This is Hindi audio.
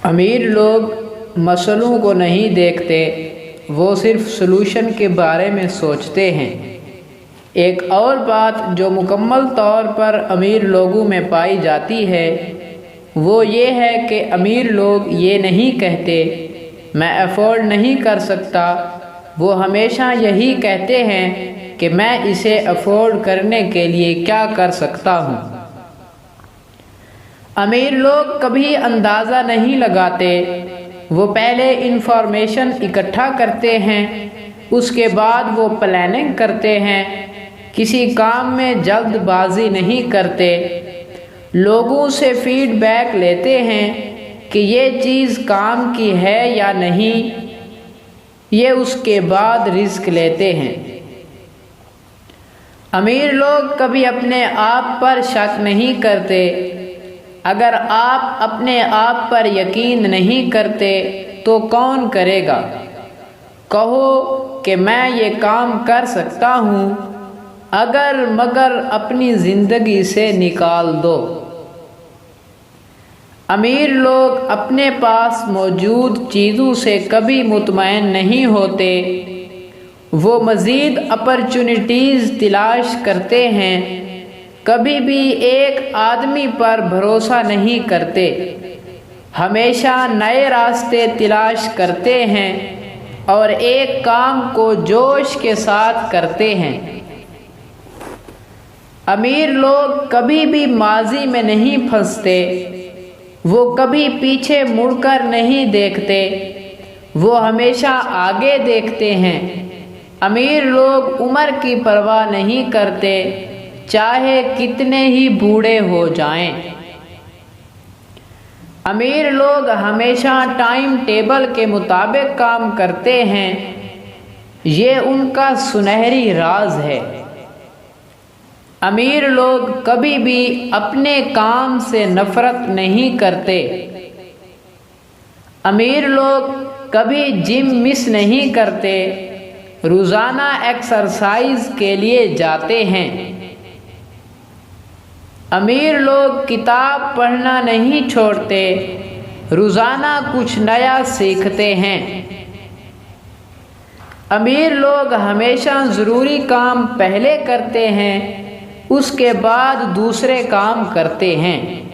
अमीर लोग मसलों को नहीं देखते, वो सिर्फ सलूशन के बारे में सोचते हैं। एक और बात जो मुकम्मल तौर पर अमीर लोगों में पाई जाती है वो ये है कि अमीर लोग ये नहीं कहते मैं अफोर्ड नहीं कर सकता, वो हमेशा यही कहते हैं कि मैं इसे अफोर्ड करने के लिए क्या कर सकता हूँ। अमीर लोग कभी अंदाज़ा नहीं लगाते, वो पहले इंफॉर्मेशन इकट्ठा करते हैं, उसके बाद वो प्लानिंग करते हैं, किसी काम में जल्दबाजी नहीं करते, लोगों से फीडबैक लेते हैं कि ये चीज़ काम की है या नहीं, ये उसके बाद रिस्क लेते हैं। अमीर लोग कभी अपने आप पर शक नहीं करते, अगर आप अपने आप पर यकीन नहीं करते तो कौन करेगा। कहो कि मैं ये काम कर सकता हूँ, अगर मगर अपनी ज़िंदगी से निकाल दो। अमीर लोग अपने पास मौजूद चीज़ों से कभी मुतमईन नहीं होते, वो मज़ीद अपॉर्चुनिटीज़ तलाश करते हैं, कभी भी एक आदमी पर भरोसा नहीं करते, हमेशा नए रास्ते तलाश करते हैं और एक काम को जोश के साथ करते हैं। अमीर लोग कभी भी माजी में नहीं फंसते, वो कभी पीछे मुड़कर नहीं देखते, वो हमेशा आगे देखते हैं। अमीर लोग उम्र की परवाह नहीं करते, चाहे कितने ही बूढ़े हो जाएं। अमीर लोग हमेशा टाइम टेबल के मुताबिक काम करते हैं, ये उनका सुनहरी राज है। अमीर लोग कभी भी अपने काम से नफरत नहीं करते, अमीर लोग कभी जिम मिस नहीं करते, रोज़ाना एक्सरसाइज के लिए जाते हैं। अमीर लोग किताब पढ़ना नहीं छोड़ते, रोज़ाना कुछ नया सीखते हैं। अमीर लोग हमेशा ज़रूरी काम पहले करते हैं, उसके बाद दूसरे काम करते हैं।